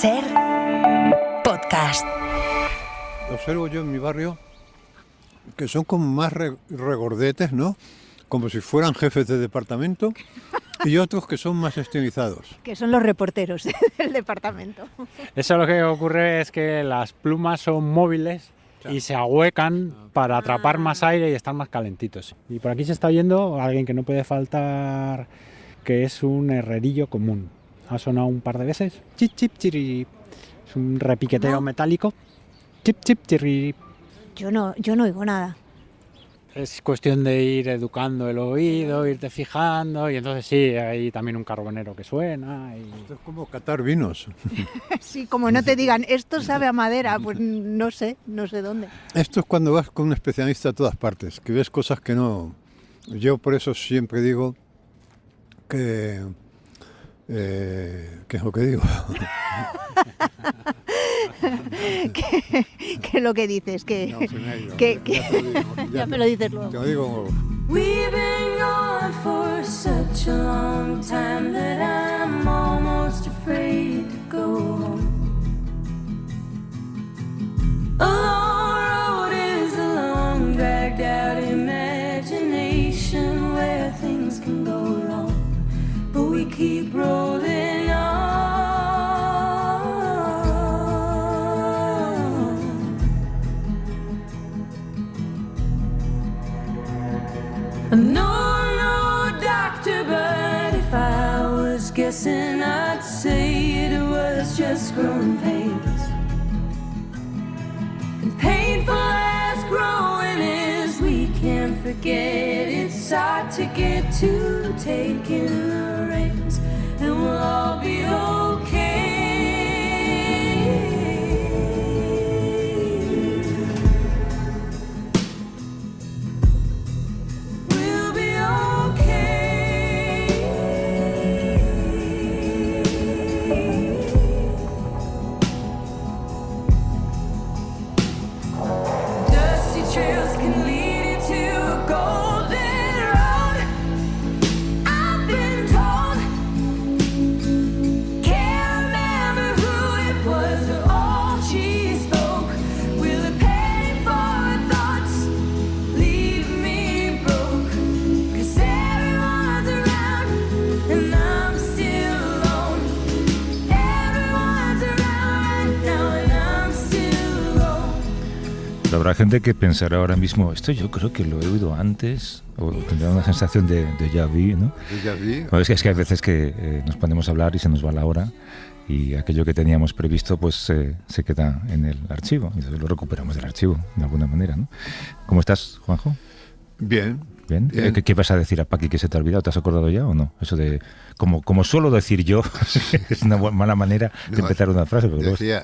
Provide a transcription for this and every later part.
SER Podcast. Observo yo en mi barrio que son como más regordetes, ¿no? Como si fueran jefes de departamento, y otros que son más estilizados. Que son los reporteros del departamento. Eso lo que ocurre es que las plumas son móviles y se ahuecan para atrapar más aire y estar más calentitos. Y por aquí se está oyendo alguien que no puede faltar, que es un herrerillo común. Ha sonado un par de veces. Chip, chip, chirri. Es un repiqueteo metálico. Chip, chip, chirri. Yo no oigo nada. Es cuestión de ir educando el oído, irte fijando, y entonces sí, hay también un carbonero que suena. Esto es como catar vinos. Sí, como no te digan, esto sabe a madera, pues no sé dónde. Esto es cuando vas con un especialista a todas partes, que ves cosas que no... Yo por eso siempre digo que... ¿qué es lo que digo? ¿Qué es lo que dices? No, se me ha ido. Ya me lo dices luego. Te lo digo. We've been gone for such a long time that I'm almost afraid to go home. A long road is a long, dragged out imagination where things can go wrong, but we keep rolling on. No, doctor, but if I was guessing, I'd say it was just growing pains. And painful as growing is, we can't forget it's hard to get to taking the reins, and we'll all be okay. Habrá gente que pensará ahora mismo, esto yo creo que lo he oído antes, o tendrá una sensación de déjà vu, ¿no? Déjà vu. Bueno, es que hay veces que nos ponemos a hablar y se nos va la hora, y aquello que teníamos previsto pues se queda en el archivo, y entonces lo recuperamos del archivo, de alguna manera, ¿no? ¿Cómo estás, Juanjo? Bien. ¿Bien? Bien. ¿Qué vas a decir a Paqui que se te ha olvidado? ¿Te has acordado ya o no? Eso de, como suelo decir yo, es una mala manera de empezar una frase. Decía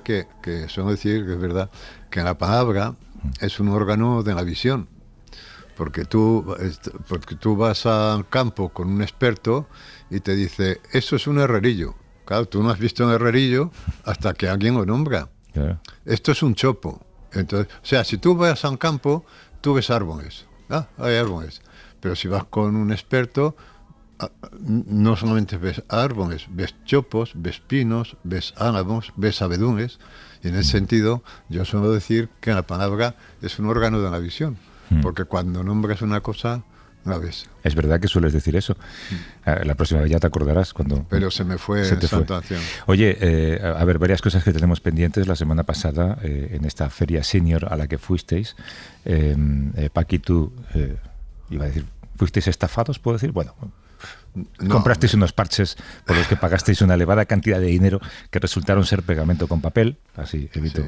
que suelo decir que es verdad, que la palabra es un órgano de la visión. Porque tú vas al campo con un experto y te dice, eso es un herrerillo. Claro, tú no has visto un herrerillo hasta que alguien lo nombra. Claro. Esto es un chopo. Entonces, o sea, si tú vas a un campo, tú ves árboles. Hay árboles. Pero si vas con un experto, no solamente ves árboles, ves chopos, ves pinos, ves álamos, ves abedules. Y en ese sentido, yo suelo decir que la palabra es un órgano de la visión. Porque cuando nombras una cosa, la ves. Es verdad que sueles decir eso. La próxima vez ya te acordarás cuando... Pero se me fue esa actuación. Oye, a ver, varias cosas que tenemos pendientes. La semana pasada, en esta feria senior a la que fuisteis, Paqui, tú, iba a decir, ¿fuisteis estafados, puedo decir? Bueno... No, comprasteis unos parches por los que pagasteis una elevada cantidad de dinero que resultaron ser pegamento con papel, así evito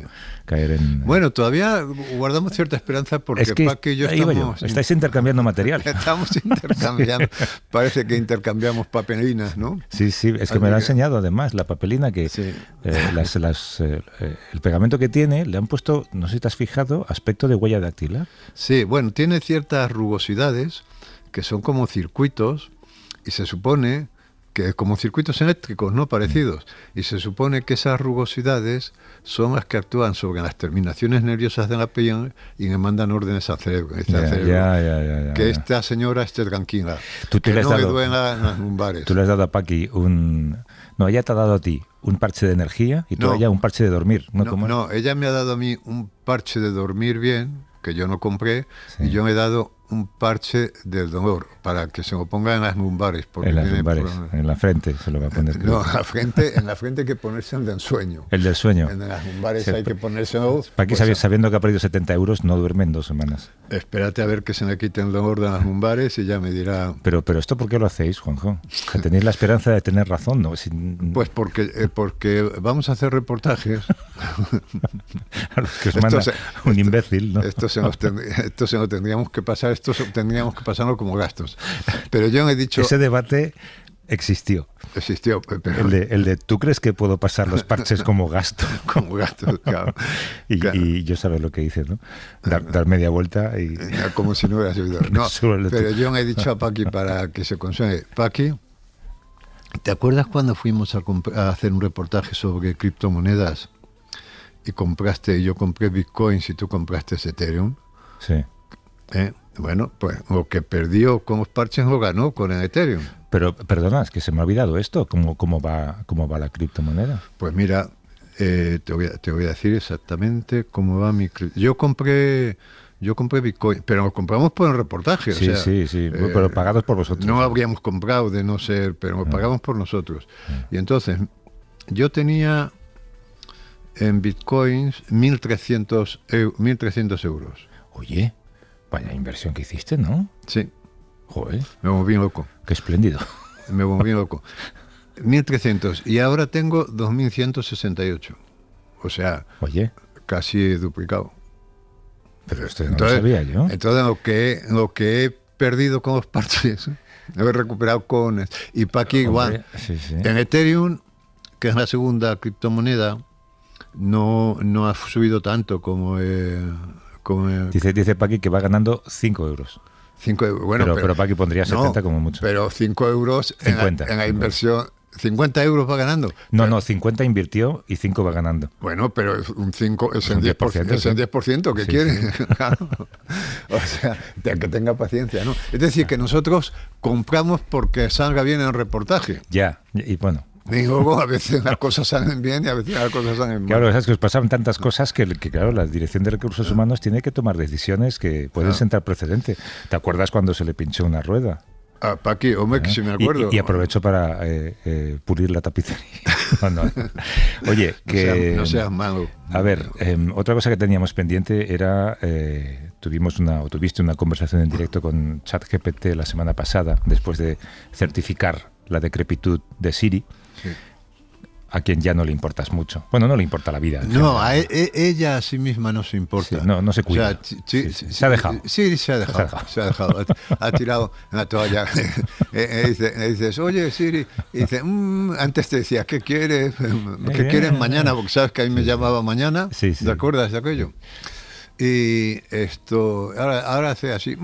caer en... Bueno, todavía guardamos cierta esperanza porque es que Paqui y yo estamos... Estáis intercambiando material. Estamos intercambiando, parece que intercambiamos papelinas, ¿no? Sí, es que me lo ha enseñado además, la papelina que el pegamento que tiene, le han puesto, no sé si te has fijado, aspecto de huella dactilar. Sí, bueno, tiene ciertas rugosidades que son como circuitos y se supone que como circuitos eléctricos, ¿no? Parecidos. Y se supone que esas rugosidades son las que actúan sobre las terminaciones nerviosas de la piel y le mandan órdenes al cerebro. Que esta señora esté tranquila. Tú que le has no le dado, duelen las lumbares. Tú le has dado a Paqui No, ella te ha dado a ti un parche de energía y tú a ella un parche de dormir. No, ella me ha dado a mí un parche de dormir bien, que yo no compré, y yo me he dado un parche del dolor para que se lo ponga en las lumbares. En las lumbares, en la frente se lo va a poner. No, en la frente hay que ponerse el del sueño. El del sueño. En las lumbares hay que ponérselo. Paqui, pues, sabiendo que ha perdido 70 euros, no duerme en 2 semanas. Espérate a ver que se le quite el dolor de las lumbares y ya me dirá... Pero ¿esto por qué lo hacéis, Juanjo? Que tenéis la esperanza de tener razón, ¿no? Pues porque vamos a hacer reportajes. A los que os manda un imbécil, ¿no? Esto se lo tendríamos que pasar, tendríamos que pasarlo como gastos. Pero yo he dicho... Ese debate existió. Pero... El de ¿tú crees que puedo pasar los parches como gasto? Como gasto, claro. Y yo sabes lo que hice, ¿no? Dar media vuelta y... Como si no hubieras oído. No, pero yo he dicho a Paqui para que se consuele. Paqui, ¿te acuerdas cuando fuimos a hacer un reportaje sobre criptomonedas y yo compré Bitcoins y tú compraste Ethereum? Sí. Bueno, pues lo que perdió con los parches lo ganó con el Ethereum. Pero, perdona, es que se me ha olvidado esto. ¿Cómo va la criptomoneda? Pues mira, te voy a decir exactamente cómo va mi... Yo compré Bitcoin, pero lo compramos por el reportaje. Sí, pero pagados por vosotros. No habríamos comprado de no ser, pero lo pagamos por nosotros. Y entonces, yo tenía en Bitcoins 1.300 euros. Oye, vaya inversión que hiciste, ¿no? Sí. Joder. Me volví loco. Qué espléndido. Me volví loco. 1.300 y ahora tengo 2.168. O sea, oye, casi duplicado. Pero esto no lo sabía yo. Entonces lo que he perdido con los parches lo he recuperado con... Y Paqui igual. Sí. En Ethereum, que es la segunda criptomoneda, no ha subido tanto como... Dice Paqui que va ganando 5 euros. 5 euros. Bueno, pero Paqui pondría 70 como mucho. Pero 5 euros 50, en la inversión. 50 euros va ganando. No, 50 invirtió y 5 va ganando. Bueno, pero un 5 es el 10%. Es el 10% que quiere. Sí. Claro. O sea, que tenga paciencia, ¿no? Es decir, que nosotros compramos porque salga bien el reportaje. Ya, y bueno. Y luego a veces las cosas salen bien y a veces las cosas salen mal. Claro, es que os pasaban tantas cosas que claro, la Dirección de Recursos Humanos tiene que tomar decisiones que pueden sentar precedente. ¿Te acuerdas cuando se le pinchó una rueda? Ah, Paqui, hombre, que sí me acuerdo. Y aprovecho para pulir la tapicería. No. Oye, que... No seas malo. A ver, otra cosa que teníamos pendiente era... tuviste una conversación en directo con ChatGPT la semana pasada, después de certificar la decrepitud de Siri. Sí. A quien ya no le importas mucho. Bueno, no le importa la vida. No, a ella a sí misma no se importa. Sí, no se cuida. O sea, se ha dejado. Sí, se ha dejado. Ha tirado en la toalla. Dices, oye, Siri. Y dice, antes te decía, ¿qué quieres? ¿Qué quieres mañana? Porque sabes que a mí me llamaba mañana. Sí. ¿Te acuerdas de aquello? Y esto, ahora hace así.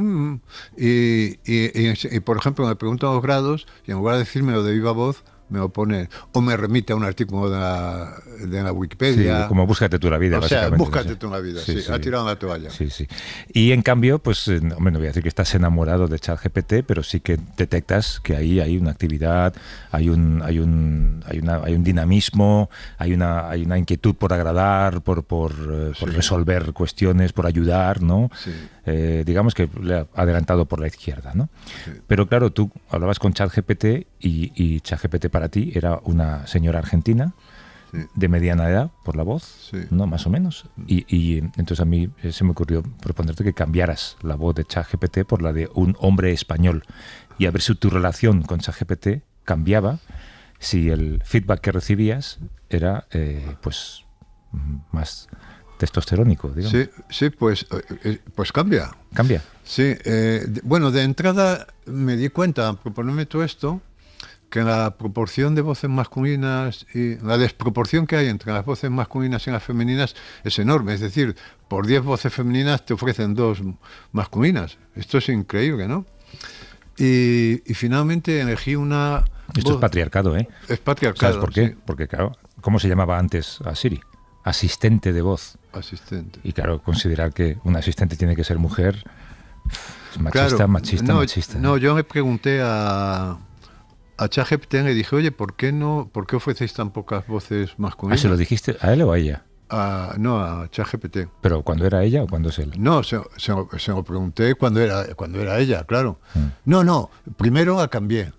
Y por ejemplo, me preguntan los grados y en lugar de decirme lo de viva voz, me lo pone, o me remite a un artículo de la Wikipedia. Sí, como búscate tú la vida, o básicamente. O sea, búscate tú la vida, sí. Ha tirado la toalla. Sí. Y en cambio, pues, hombre, no voy a decir que estás enamorado de ChatGPT, pero sí que detectas que ahí hay una actividad, hay un dinamismo, hay una inquietud por agradar, por resolver cuestiones, por ayudar, ¿no? Sí. Digamos que le ha adelantado por la izquierda, ¿no? Sí. Pero claro, tú hablabas con ChatGPT y ChatGPT para ti era una señora argentina de mediana edad, por la voz, ¿no? Más o menos. Y entonces a mí se me ocurrió proponerte que cambiaras la voz de ChatGPT por la de un hombre español y a ver si tu relación con ChatGPT cambiaba si el feedback que recibías era pues más testosterónico, digamos. Sí, pues cambia. ¿Cambia? Sí, bueno, de entrada me di cuenta, al proponerme todo esto, que la proporción de voces masculinas y la desproporción que hay entre las voces masculinas y las femeninas es enorme. Es decir, por 10 voces femeninas te ofrecen 2 masculinas. Esto es increíble, ¿no? Y finalmente elegí una Esto es patriarcado, ¿eh? Es patriarcado. ¿Sabes por qué? Sí. Porque, claro, ¿cómo se llamaba antes a Siri? Asistente de voz. Asistente. Y claro, considerar que un asistente tiene que ser mujer es machista, Claro, machista. No, yo me pregunté a ChatGPT y le dije, oye, ¿por qué ofrecéis tan pocas voces Ah, masculinas? ¿se lo dijiste a él o a ella? No, a ChatGPT. ¿Pero cuando era ella o cuando es él? No, se lo pregunté cuando era ella, claro. No, primero la cambié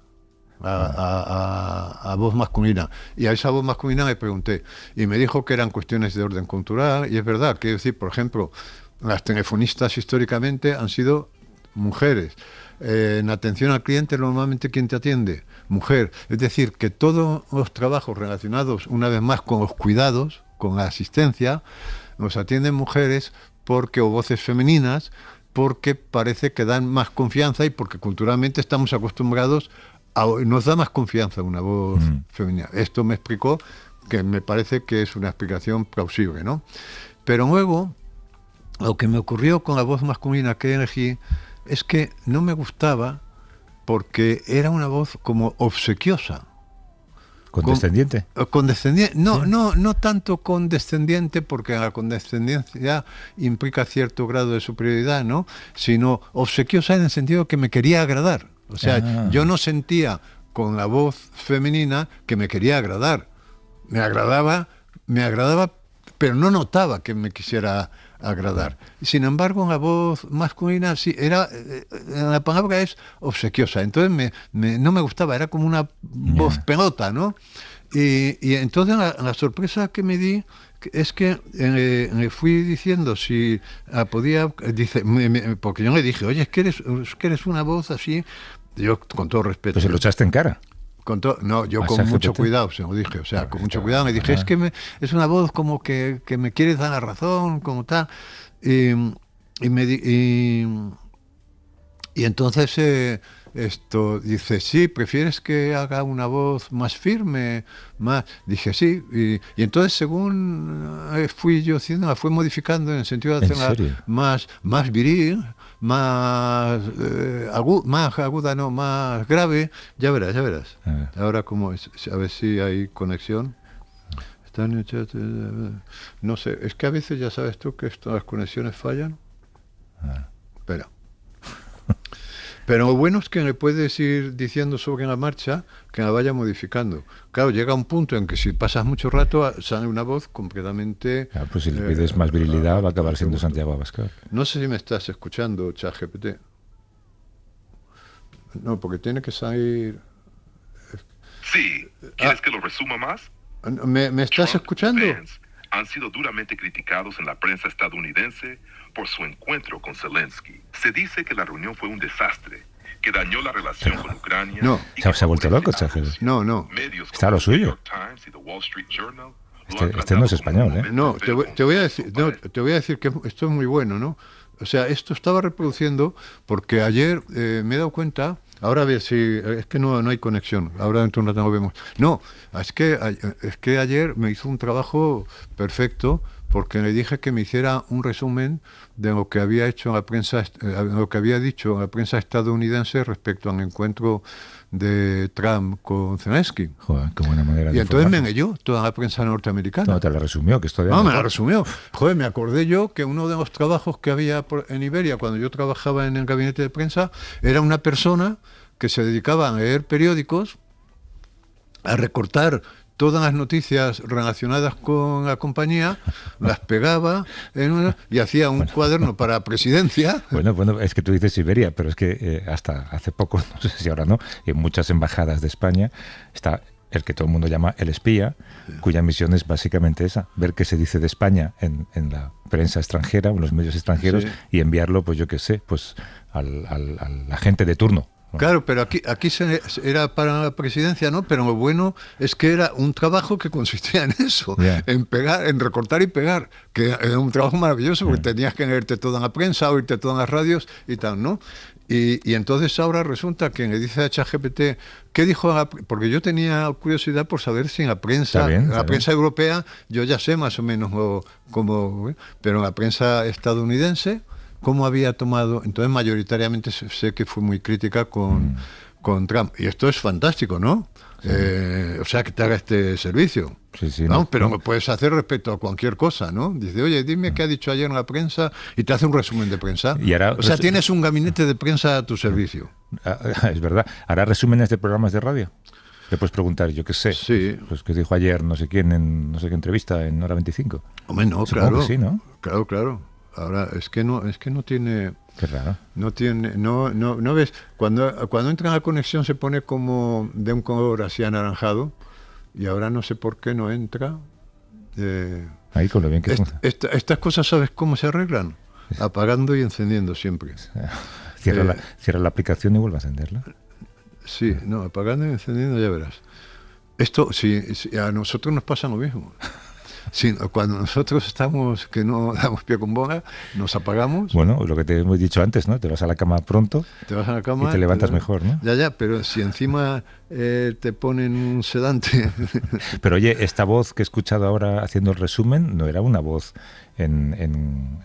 a voz masculina. Y a esa voz masculina le pregunté. Y me dijo que eran cuestiones de orden cultural. Y es verdad, quiero decir, por ejemplo, las telefonistas históricamente han sido mujeres. En atención al cliente, normalmente, ¿quién te atiende? Mujer. Es decir, que todos los trabajos relacionados, una vez más, con los cuidados, con la asistencia, nos atienden mujeres o voces femeninas, porque parece que dan más confianza y porque culturalmente estamos acostumbrados nos da más confianza una voz femenina. Esto me explicó, que me parece que es una explicación plausible, ¿no? Pero luego, lo que me ocurrió con la voz masculina que elegí es que no me gustaba porque era una voz como obsequiosa. ¿Condescendiente? Condescendiente, no tanto condescendiente, porque la condescendencia implica cierto grado de superioridad, ¿no? Sino obsequiosa en el sentido que me quería agradar. O sea, yo no sentía con la voz femenina que me quería agradar. Me agradaba, pero no notaba que me quisiera agradar. Sin embargo, en la voz masculina sí la palabra es obsequiosa. Entonces no me gustaba, era como una voz pelota, ¿no? Y entonces la sorpresa que me di es que le fui diciendo si podía, porque yo le dije, oye, es que eres una voz así. Yo, con todo respeto. Pues se lo echaste en cara. No, yo con mucho cuidado se lo dije, o sea, con mucho cuidado me dije, es que es una voz como que me quieres dar la razón, como tal, y entonces dice, sí, ¿prefieres que haga una voz más firme? Dije, sí, y entonces según fui yo haciendo, la fui modificando en el sentido de hacerla más viril, más aguda, no, más grave. Ya verás. Ahora cómo es, a ver si hay conexión. No sé, es que a veces ya sabes tú que las conexiones fallan. Espera. Pero lo bueno es que le puedes ir diciendo sobre la marcha que la vaya modificando. Claro, llega un punto en que si pasas mucho rato sale una voz completamente... Claro, pues si le pides más virilidad va a acabar siendo Santiago Abascal. No sé si me estás escuchando, ChatGPT. No, porque tiene que salir... Sí, ¿quieres que lo resuma más? ¿Me estás escuchando? Han sido duramente criticados en la prensa estadounidense por su encuentro con Zelensky. Se dice que la reunión fue un desastre, que dañó la relación con Ucrania. No. Se ha vuelto loco, Cháquez. No. Está lo suyo. Este no es español, ¿eh? No, te voy a decir que esto es muy bueno, ¿no? O sea, esto estaba reproduciendo porque ayer me he dado cuenta. Ahora a ver si... Es que no hay conexión. Ahora dentro de un rato lo vemos. No, es que ayer me hizo un trabajo perfecto porque le dije que me hiciera un resumen de lo que había hecho en la prensa, lo que había dicho en la prensa estadounidense respecto al encuentro de Trump con Zelensky. Joder, qué buena manera de Y entonces me informarse. leyó toda la prensa norteamericana. No, te la resumió, que esto No, me la resumió. Joder, me acordé yo que uno de los trabajos que había en Iberia, cuando yo trabajaba en el gabinete de prensa, era una persona que se dedicaba a leer periódicos, a recortar todas las noticias relacionadas con la compañía, las pegaba y hacía un cuaderno para presidencia. Bueno, es que tú dices Siberia, pero es que hasta hace poco, no sé si ahora no, en muchas embajadas de España está el que todo el mundo llama el espía, cuya misión es básicamente esa, ver qué se dice de España en la prensa extranjera, en los medios extranjeros, y enviarlo, pues yo qué sé, pues al agente de turno. Claro, pero aquí era para la presidencia, ¿no? Pero lo bueno es que era un trabajo que consistía en eso, en pegar, en recortar y pegar, que era un trabajo maravilloso porque tenías que leerte toda la prensa, oírte todas las radios y tal, ¿no? Y entonces ahora resulta que le dice a ChatGPT, ¿qué dijo? Porque yo tenía curiosidad por saber si en la prensa, prensa europea, yo ya sé más o menos cómo, pero en la prensa estadounidense, cómo había tomado. Entonces mayoritariamente sé que fue muy crítica con con Trump. Y esto es fantástico, ¿no? O sea, que te haga este servicio. Sí, ¿no? no, Pero no. lo puedes hacer respecto a cualquier cosa, ¿no? Dice, oye, dime qué ha dicho ayer en la prensa y te hace un resumen de prensa. Y ahora- o sea, tienes un gabinete de prensa a tu servicio. Es verdad. ¿Hará resúmenes de programas de radio? Le puedes preguntar, yo qué sé. Sí. Pues que dijo ayer no sé quién en no sé qué entrevista en Hora 25. Hombre, no, Supongo claro. que sí, ¿no? Claro. Ahora, es que no tiene... Qué raro. No ves, cuando entra en la conexión se pone como de un color así anaranjado y ahora no sé por qué no entra. Ahí con lo bien que funciona. Estas cosas, ¿sabes cómo se arreglan? Apagando y encendiendo siempre. Cierra la aplicación y vuelve a encenderla. Sí, no, apagando y encendiendo ya verás. Esto, sí, a nosotros nos pasa lo mismo. Sí, cuando nosotros estamos, que no damos pie con bola, nos apagamos, Bueno, lo que te hemos dicho antes, ¿no? Te vas a la cama pronto. te vas a la cama... Y te levantas mejor, ¿no? Ya, pero si encima te ponen un sedante... Pero oye, esta voz que he escuchado ahora haciendo el resumen no era una voz en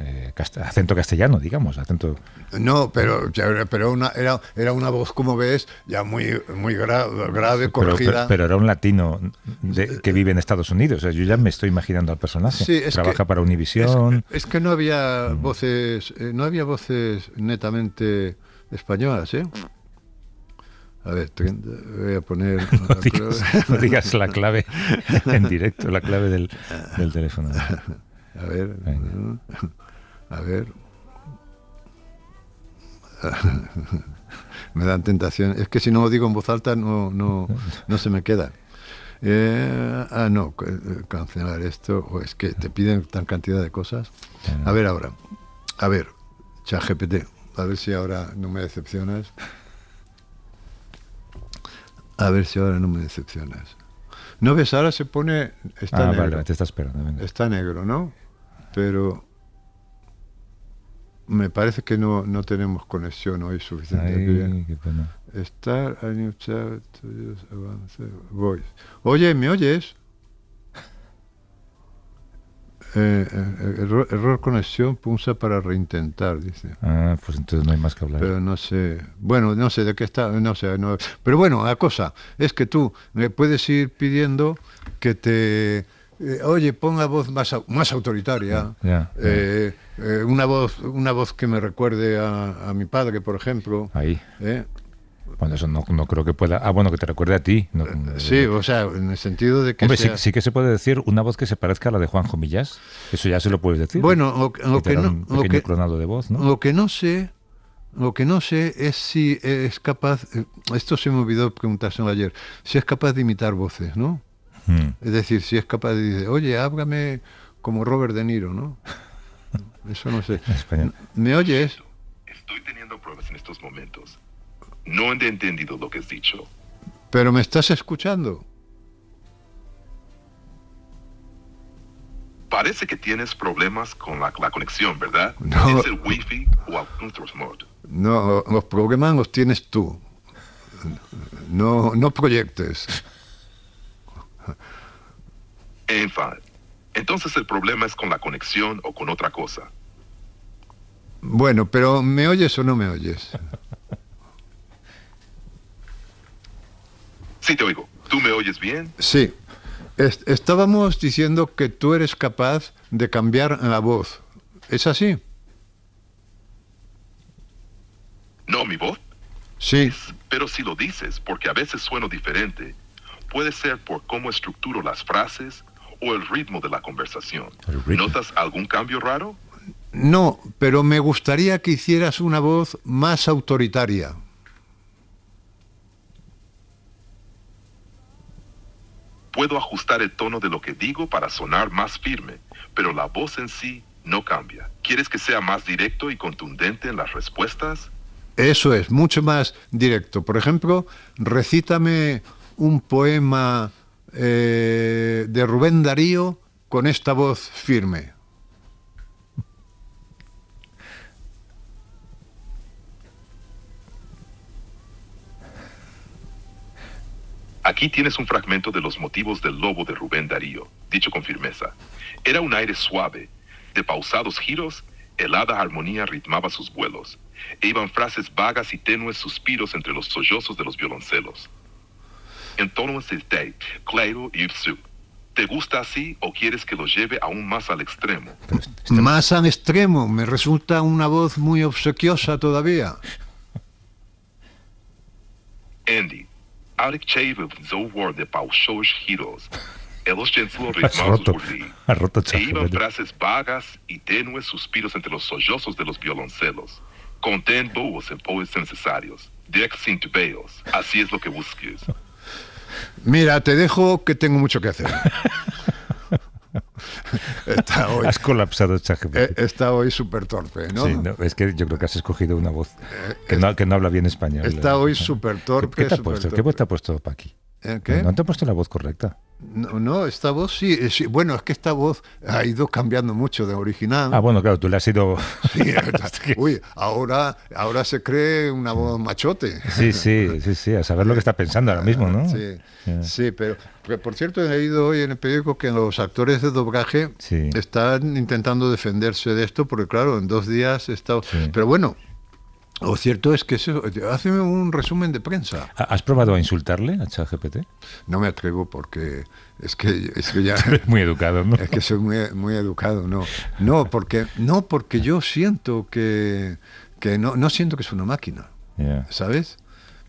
acento castellano, digamos, acento... No, pero era una voz, como ves, ya muy grave, corregida. Pero era un latino que vive en Estados Unidos. O sea, yo ya me estoy imaginando al personaje. Sí, Trabaja para Univision. Es que no había voces, netamente españolas, ¿eh? A ver, voy a poner... No digas la clave en directo, la clave del teléfono. A ver, Venga. a ver. Me dan tentación. Es que si no lo digo en voz alta no se me queda. No, cancelar esto. O es que te piden tan cantidad de cosas. A ver ahora. A ver, ChatGPT. A ver si ahora no me decepcionas. A ver si ahora no me decepcionas. ¿No ves? Ahora se pone... Está negro. Vale, te está esperando. Venga. Está negro, ¿no? Pero me parece que no tenemos conexión hoy suficiente. Ay, qué pena. Estar a new chat, voice. Oye, ¿me oyes? Error conexión, pulsa para reintentar, dice. Pues entonces no hay más que hablar. Pero no sé, bueno, no sé de qué está, no sé. No. Pero bueno, la cosa es que tú me puedes ir pidiendo que te... oye, ponga voz más autoritaria. Una voz que me recuerde a mi padre, por ejemplo. Ahí. Bueno, eso no creo que pueda... bueno, que te recuerde a ti. Sí, o sea, en el sentido de que... Hombre, sí que se puede decir una voz que se parezca a la de Juanjo Millás. Eso ya se lo puedes decir. Bueno, un pequeño clonado de voz, ¿no? Lo que no sé es si es capaz... Esto se me olvidó preguntárselo ayer. Si es capaz de imitar voces, ¿no? Es decir, si es capaz de decir, oye, háblame como Robert De Niro, ¿no? Eso no sé. ¿Me oyes? Estoy teniendo pruebas en estos momentos. No he entendido lo que has dicho. Pero me estás escuchando. Parece que tienes problemas con la conexión, ¿verdad? No. ¿Es el wifi o algún mod? No, los problemas los tienes tú. No proyectes. En fin, entonces el problema es con la conexión o con otra cosa. Bueno, pero ¿me oyes o no me oyes? Sí, te oigo. ¿Tú me oyes bien? Sí. Estábamos diciendo que tú eres capaz de cambiar la voz. ¿Es así? No, mi voz. Sí. Pero si lo dices, porque a veces sueno diferente, puede ser por cómo estructuro las frases o el ritmo de la conversación. ¿Notas algún cambio raro? No, pero me gustaría que hicieras una voz más autoritaria. Puedo ajustar el tono de lo que digo para sonar más firme, pero la voz en sí no cambia. ¿Quieres que sea más directo y contundente en las respuestas? Eso es, mucho más directo. Por ejemplo, recítame un poema de Rubén Darío con esta voz firme. Aquí tienes un fragmento de Los motivos del lobo de Rubén Darío, dicho con firmeza. Era un aire suave, de pausados giros helada armonía ritmaba sus vuelos, e iban frases vagas y tenues suspiros entre los sollozos de los violoncelos. Entonces, claro y su. ¿Te gusta así o quieres que lo lleve aún más al extremo? Más al extremo, me resulta una voz muy obsequiosa todavía. Andy, Alexchev Zowar de Paushos Giros. Elos Jenslo Has ritmados roto, por ti. has roto, E iban ChatGPT. frases vagas y tenues suspiros entre los sollozos de los violoncelos. Contén boas en poes necesarios. Dex sin tubeos. Así es lo que busques. Mira, te dejo que tengo mucho que hacer. Has colapsado ChatGPT. Está hoy súper torpe, ¿no? Sí, no, es que yo creo que has escogido una voz que no habla bien español. Está hoy súper torpe. ¿Qué te ha súper puesto? torpe. ¿Qué voz te ha puesto Paqui? ¿Qué? ¿No te ha puesto la voz correcta? No, esta voz sí, sí. Bueno, es que esta voz ha ido cambiando mucho de original. Ah, bueno, claro, tú le has ido... Sí, uy, ahora se cree una voz machote. Sí, a saber lo que está pensando ahora mismo, ¿no? Sí, Ya. sí, pero por cierto he leído hoy en el periódico que los actores de doblaje Sí. están intentando defenderse de esto porque claro, en 2 días he estado... Sí. Pero bueno, lo cierto es que hazme un resumen de prensa. ¿Has probado a insultarle a ChatGPT? No me atrevo porque es que ya... Muy educado, ¿no? Es que soy muy educado, no porque yo siento que no siento que es una máquina, Ya. ¿sabes?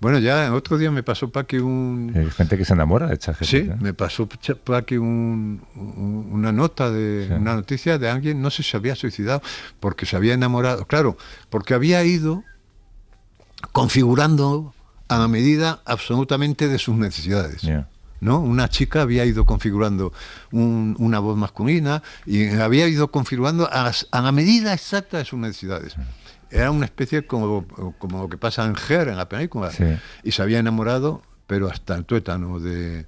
Bueno, ya el otro día me pasó Paqui Hay gente que se enamora de ChatGPT. sí, ¿eh? me pasó Paqui una nota de Sí. una noticia de alguien, no sé si se había suicidado porque se había enamorado, claro, porque había ido configurando a la medida absolutamente de sus necesidades. Ya. ¿No? Una chica había ido configurando una voz masculina y había ido configurando a la medida exacta de sus necesidades. Era una especie como lo que pasa en Her, en la película. Sí. Y se había enamorado, pero hasta el tuétano de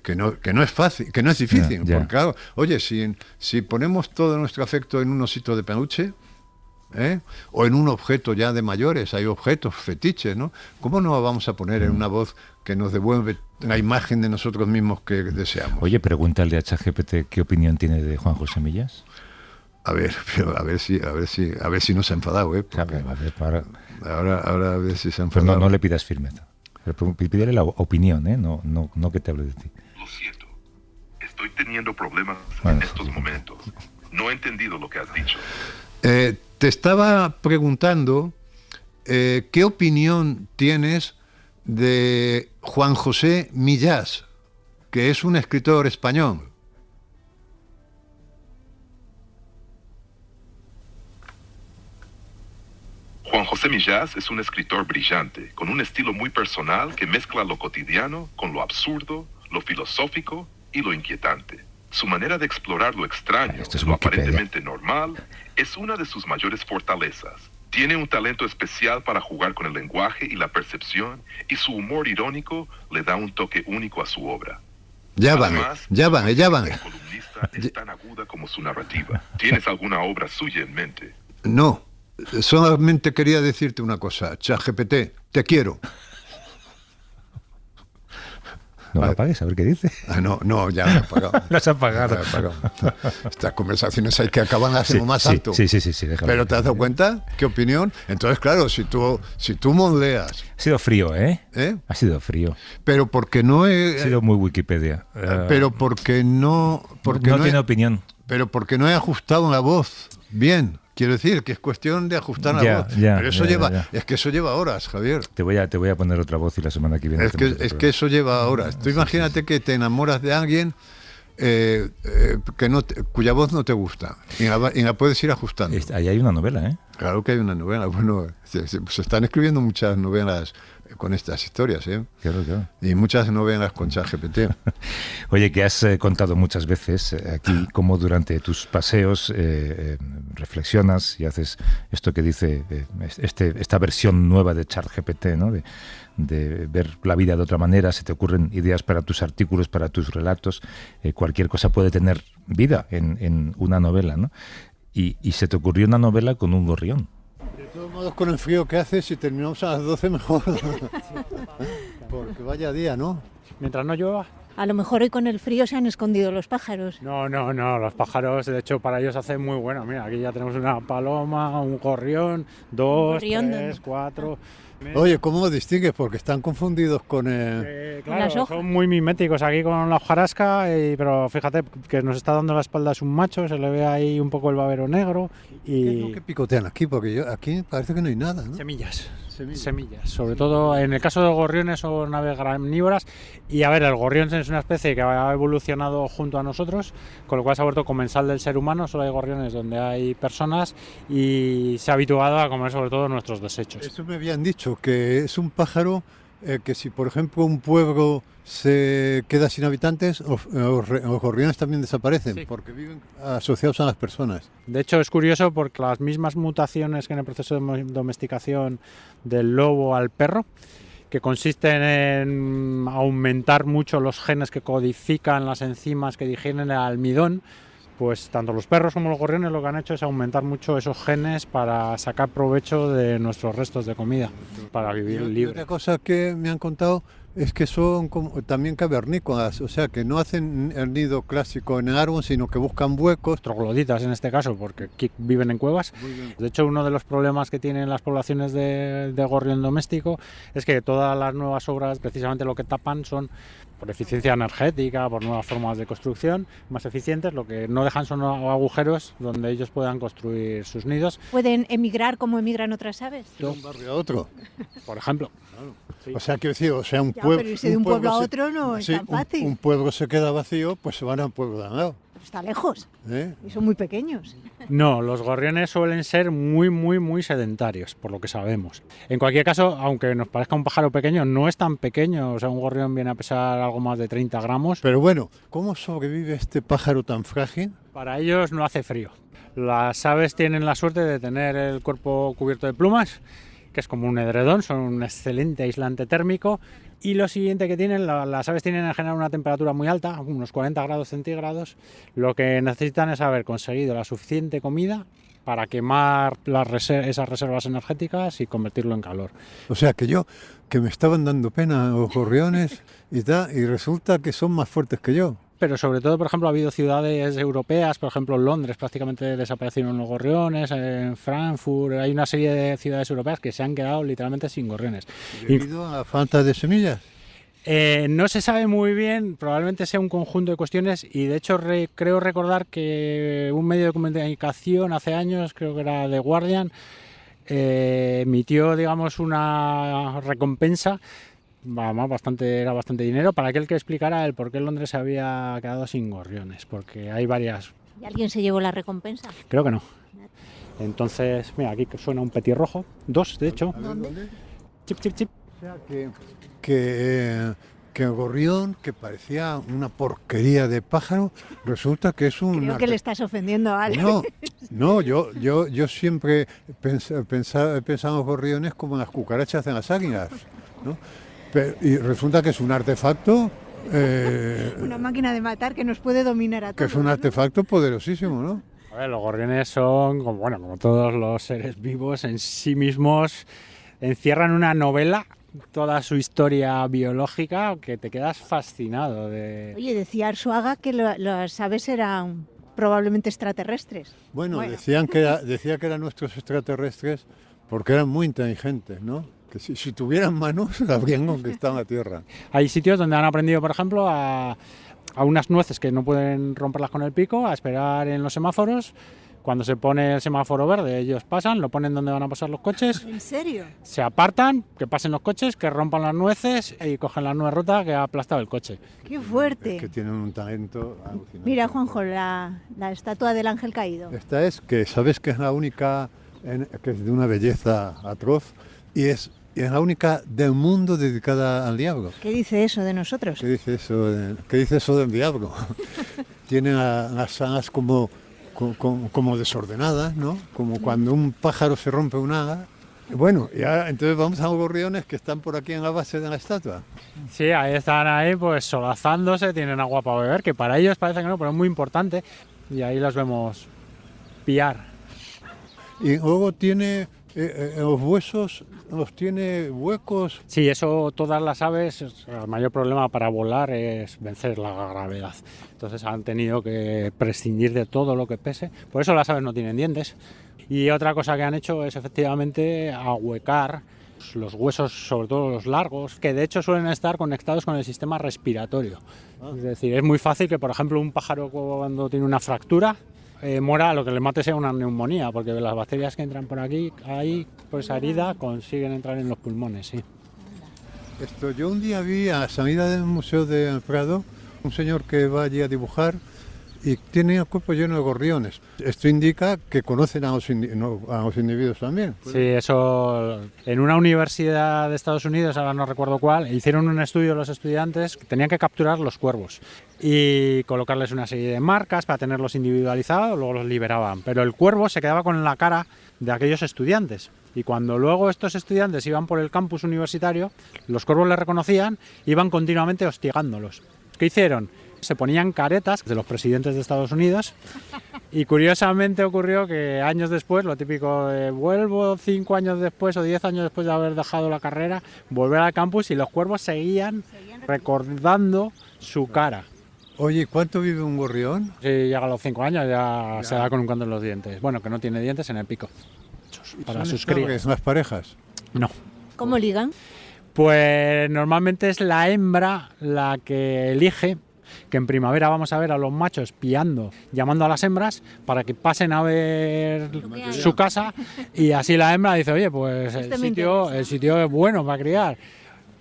que no es fácil, que no es difícil. Ya. Porque claro, oye, si ponemos todo nuestro afecto en un osito de peluche, o en un objeto ya de mayores, hay objetos fetiches, ¿no? ¿Cómo no vamos a poner en una voz que nos devuelve la imagen de nosotros mismos que deseamos? Oye, pregúntale a ChatGPT qué opinión tiene de Juan José Millas. A ver si no se ha enfadado, A ver, Ahora a ver si se ha pues enfadado. no le pidas firmeza. Pero pídele la opinión, ¿eh? No que te hable de ti. Lo siento. Estoy teniendo problemas Bueno, en estos momentos. No he entendido lo que has dicho. Te estaba preguntando qué opinión tienes de Juan José Millás, que es un escritor español. Juan José Millás es un escritor brillante, con un estilo muy personal que mezcla lo cotidiano con lo absurdo, lo filosófico y lo inquietante. Su manera de explorar lo extraño, Esto es lo Wikipedia. aparentemente normal, es una de sus mayores fortalezas. Tiene un talento especial para jugar con el lenguaje y la percepción, y su humor irónico le da un toque único a su obra. Ya van. El columnista es tan aguda como su narrativa. ¿Tienes alguna obra suya en mente? No, solamente quería decirte una cosa. ChatGPT, te quiero. No la apagues, a ver qué dice. No, ya me he apagado. Las ha apagado. Ya me he apagado. Estas conversaciones hay que acabarlas en lo más alto. Sí, déjame. Pero ¿te has dado cuenta? ¿Qué opinión? Entonces, claro, si tú moldeas, Ha sido frío, ¿eh? ¿eh? Ha sido frío. Pero porque no Ha he... sido muy Wikipedia. pero porque no... Porque no no tiene he, opinión. pero porque no he ajustado la voz bien. Quiero decir que es cuestión de ajustar la Ya, voz. ya, Pero eso ya. es que eso lleva horas, Javier. Te voy a poner otra voz y la semana que viene. Es que eso lleva horas. Tú imagínate que te enamoras de alguien cuya voz no te gusta y la puedes ir ajustando. Ahí hay una novela, ¿eh? Claro que hay una novela. Bueno, se están escribiendo muchas novelas con estas historias, ¿eh? Claro. Y muchas novelas con ChatGPT. Oye, que has contado muchas veces aquí cómo durante tus paseos reflexionas y haces esto que dice esta versión nueva de ChatGPT, ¿no? De ver la vida de otra manera, se te ocurren ideas para tus artículos, para tus relatos, cualquier cosa puede tener vida en una novela, ¿no? Y se te ocurrió una novela con un gorrión. De todos modos, con el frío que hace, si terminamos a las 12 mejor. Porque vaya día, ¿no? Mientras no llueva. A lo mejor hoy con el frío se han escondido los pájaros. No, los pájaros, de hecho, para ellos hace muy bueno. Mira, aquí ya tenemos una paloma, un gorrión, 2, gorrión, 3, 4... Oye, ¿cómo lo distingues? Porque están confundidos con el... Claro, las hojas. son muy miméticos aquí con la hojarasca, pero fíjate que nos está dando la espalda es un macho, se le ve ahí un poco el babero negro ¿Qué es lo y... que picotean aquí? Porque aquí parece que no hay nada, ¿no? Semillas. Sobre todo en el caso de los gorriones son aves gramívoras y a ver, el gorrión es una especie que ha evolucionado junto a nosotros, con lo cual se ha vuelto comensal del ser humano. Solo hay gorriones donde hay personas y se ha habituado a comer sobre todo nuestros desechos. Eso me habían dicho, que es un pájaro que si por ejemplo un pueblo se queda sin habitantes, los gorriones también desaparecen, Sí. porque viven asociados a las personas. De hecho, es curioso porque las mismas mutaciones que en el proceso de domesticación del lobo al perro, que consisten en aumentar mucho los genes que codifican las enzimas que digieren el almidón, pues tanto los perros como los gorriones lo que han hecho es aumentar mucho esos genes para sacar provecho de nuestros restos de comida, para vivir Y libre. otra cosa que me han contado es que son también cavernícolas, o sea que no hacen el nido clásico en el árbol, sino que buscan huecos. Trogloditas en este caso, porque aquí viven en cuevas. De hecho, uno de los problemas que tienen las poblaciones de gorrión doméstico es que todas las nuevas obras precisamente lo que tapan son por eficiencia energética, por nuevas formas de construcción más eficientes, lo que no dejan son agujeros donde ellos puedan construir sus nidos, ¿Pueden emigrar como emigran otras aves? De un barrio a otro. por ejemplo. Sí. O sea, quiero decir, o sea, un Ya, pueblo... pero irse de un pueblo a se- otro no es sí, tan fácil. un pueblo se queda vacío, pues se van al pueblo de al lado. Está lejos ¿Eh? y son muy pequeños. No, los gorriones suelen ser muy sedentarios, por lo que sabemos. En cualquier caso, aunque nos parezca un pájaro pequeño, no es tan pequeño. O sea, un gorrión viene a pesar algo más de 30 gramos. Pero bueno, ¿cómo sobrevive este pájaro tan frágil? Para ellos no hace frío. Las aves tienen la suerte de tener el cuerpo cubierto de plumas, que es como un edredón, son un excelente aislante térmico. Y lo siguiente que tienen, las aves tienen en general una temperatura muy alta, unos 40 grados centígrados. Lo que necesitan es haber conseguido la suficiente comida para quemar esas reservas energéticas y convertirlo en calor. O sea, que me estaban dando pena los gorriones y tal, y resulta que son más fuertes que yo. Pero sobre todo, por ejemplo, ha habido ciudades europeas, por ejemplo, en Londres prácticamente desaparecieron los gorriones, en Frankfurt, hay una serie de ciudades europeas que se han quedado literalmente sin gorriones. Debido a la falta de semillas. No se sabe muy bien, probablemente sea un conjunto de cuestiones y de hecho creo recordar que un medio de comunicación hace años, creo que era The Guardian, emitió digamos una recompensa, era bastante dinero para aquel que explicara el por qué Londres se había quedado sin gorriones, porque hay varias, ¿Y alguien se llevó la recompensa? creo que no. Entonces, mira, aquí suena un petirrojo, 2 de hecho, chip chip chip. O sea, que el gorrión, que parecía una porquería de pájaro, resulta que es un... Creo que le estás ofendiendo a alguien. No, yo siempre he pensado en los gorriones como en las cucarachas en las águilas, ¿no? Y resulta que es un artefacto... Una máquina de matar que nos puede dominar a que todos. es un ¿no? artefacto poderosísimo, ¿no? A ver, los gorriones son, como todos los seres vivos en sí mismos, encierran una novela, toda su historia biológica, que te quedas fascinado de... Oye, decía Arzuaga que las aves eran probablemente extraterrestres. Bueno, decía que eran nuestros extraterrestres porque eran muy inteligentes, ¿no? Que si tuvieran manos, habrían conquistado la Tierra. Hay sitios donde han aprendido, por ejemplo, a unas nueces que no pueden romperlas con el pico, a esperar en los semáforos. Cuando se pone el semáforo verde, ellos pasan, lo ponen donde van a pasar los coches, ¿En serio? se apartan, que pasen los coches, que rompan las nueces y cogen la nuez rota que ha aplastado el coche. ¡Qué fuerte! Es que tienen un talento alucinante. Mira, Juanjo, la estatua del ángel caído. Esta es que sabes que es la única, que es de una belleza atroz y es la única del mundo dedicada al diablo. ¿Qué dice eso de nosotros? ¿Qué dice eso del diablo? Tiene las alas como desordenadas, ¿no? Como cuando un pájaro se rompe una ala. Bueno, y ahora entonces vamos a los gorriones que están por aquí en la base de la estatua. Sí, ahí están pues solazándose, tienen agua para beber, que para ellos parece que no, pero es muy importante. Y ahí los vemos piar. Y luego tiene Los huesos los tiene huecos. Sí, eso todas las aves, el mayor problema para volar es vencer la gravedad. Entonces han tenido que prescindir de todo lo que pese. Por eso las aves no tienen dientes. Y otra cosa que han hecho es efectivamente ahuecar los huesos, sobre todo los largos, que de hecho suelen estar conectados con el sistema respiratorio. Es decir, es muy fácil que, por ejemplo, un pájaro cuando tiene una fractura muera, lo que le mate sea una neumonía, porque las bacterias que entran por aquí, ahí, por esa herida, consiguen entrar en los pulmones, sí. Yo un día vi a la salida del Museo del Prado un señor que va allí a dibujar y tiene el cuerpo lleno de gorriones. Esto indica que conocen a los individuos también. Sí, eso en una universidad de Estados Unidos, ahora no recuerdo cuál, hicieron un estudio los estudiantes que tenían que capturar los cuervos y colocarles una serie de marcas para tenerlos individualizados, luego los liberaban. Pero el cuervo se quedaba con la cara de aquellos estudiantes. Y cuando luego estos estudiantes iban por el campus universitario, los cuervos les reconocían y iban continuamente hostigándolos. ¿Qué hicieron? Se ponían caretas de los presidentes de Estados Unidos y curiosamente ocurrió que años después, lo típico de vuelvo 5 años después o 10 años después de haber dejado la carrera, volver al campus y los cuervos seguían recordando su cara. Oye, ¿cuánto vive un gorrión? Si llega a los 5 años ya se da con un canto en los dientes. Bueno, que no tiene dientes en el pico. Para sus crías. ¿Las parejas? No. ¿Cómo ligan? Pues normalmente es la hembra la que elige, que en primavera vamos a ver a los machos piando, llamando a las hembras para que pasen a ver su casa y así la hembra dice, oye, pues el sitio es bueno para criar.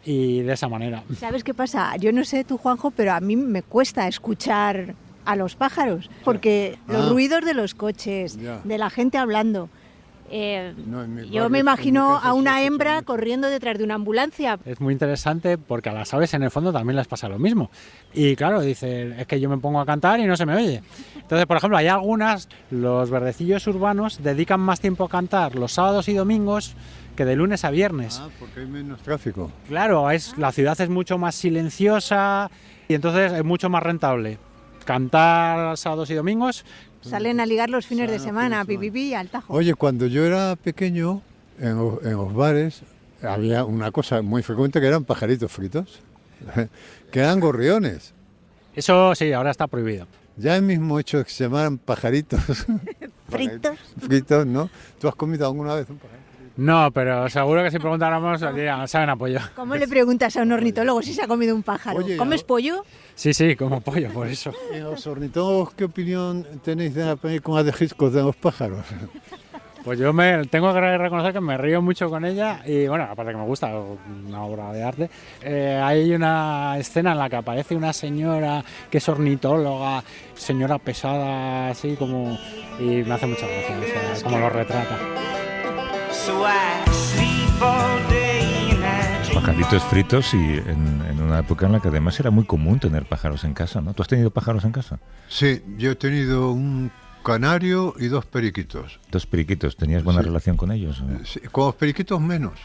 Y de esa manera. ¿Sabes qué pasa? Yo no sé tú, Juanjo, pero a mí me cuesta escuchar a los pájaros, porque los ruidos de los coches, de la gente hablando. Yo me imagino a una hembra corriendo detrás de una ambulancia. Es muy interesante porque a las aves en el fondo también les pasa lo mismo. Y claro, dicen, es que yo me pongo a cantar y no se me oye. Entonces, por ejemplo, hay algunas, los verdecillos urbanos dedican más tiempo a cantar los sábados y domingos que de lunes a viernes. Porque hay menos tráfico. Claro, la ciudad es mucho más silenciosa y entonces es mucho más rentable cantar sábados y domingos. Salen a ligar los fines de semana, pipipi, al tajo. Oye, cuando yo era pequeño, en los bares, había una cosa muy frecuente que eran pajaritos fritos, que eran gorriones. Eso sí, ahora está prohibido. Ya el mismo hecho de que se llamaran pajaritos fritos, ¿no? ¿Tú has comido alguna vez un pajarito? No, pero seguro que si preguntáramos, saben a pollo. ¿Cómo le preguntas a un ornitólogo si se ha comido un pájaro? Oye, ¿Comes pollo? Sí, como pollo, por eso. ¿Y los ornitólogos qué opinión tenéis de la película de Hitchcock de los pájaros? Pues yo tengo que reconocer que me río mucho con ella y bueno, aparte que me gusta, una obra de arte. Hay una escena en la que aparece una señora que es ornitóloga, señora pesada, así como... y me hace mucha gracia, o sea, como lo retrata. Pajaritos fritos y en una época en la que además era muy común tener pájaros en casa, ¿no? ¿Tú has tenido pájaros en casa? Sí, yo he tenido un canario y 2 periquitos. 2 periquitos, ¿tenías buena relación con ellos? Sí, con los periquitos menos.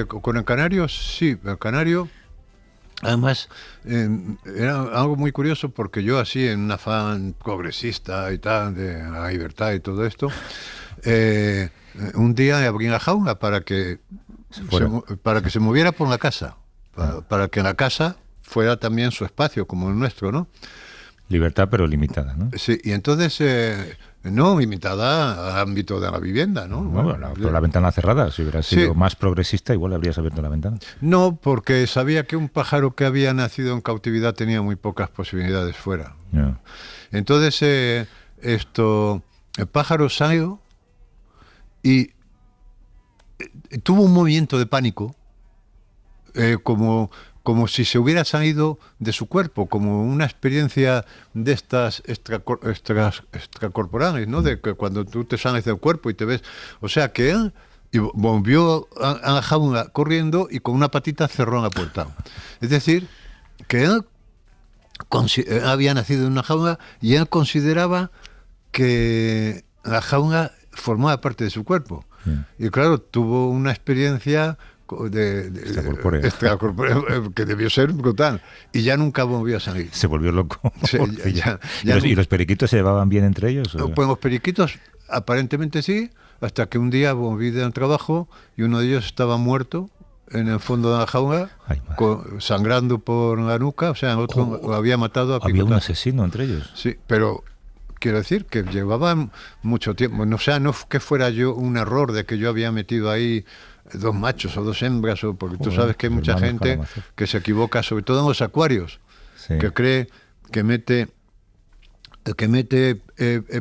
Con el canario sí, el canario... Además, era algo muy curioso porque yo así, en un afán progresista y tal, de la libertad y todo esto, un día le abrí la jaula para que se moviera por la casa, para que la casa fuera también su espacio, como el nuestro, ¿no? Libertad pero limitada, ¿no? Sí, y entonces... no limitada al ámbito de la vivienda, ¿no? Bueno, por la ventana cerrada, si hubieras sido más progresista, igual habrías abierto la ventana. No, porque sabía que un pájaro que había nacido en cautividad tenía muy pocas posibilidades fuera. Yeah. Entonces, el pájaro salió y tuvo un movimiento de pánico, como si se hubiera salido de su cuerpo, como una experiencia de estas extracorporales, ¿no? De que cuando tú te sales del cuerpo y te ves... O sea que él volvió a la jaula corriendo y con una patita cerró la puerta. Es decir, que él había nacido en una jaula y él consideraba que la jaula formaba parte de su cuerpo. Yeah. Y claro, tuvo una experiencia... extracorpórea, que debió ser brutal, y ya nunca volvió a salir. Se volvió loco. Sí, ¿Y los periquitos se llevaban bien entre ellos? Pues los periquitos aparentemente sí, hasta que un día volví del trabajo y uno de ellos estaba muerto en el fondo de la jaula, sangrando por la nuca, o sea, el otro lo había matado a Había un picotazos. asesino entre ellos. Sí, pero quiero decir que llevaban mucho tiempo. O sea, no que fuera yo un error de que yo había metido ahí 2 machos o 2 hembras, o porque tú sabes que hay mucha gente que se equivoca, sobre todo en los acuarios, que cree que mete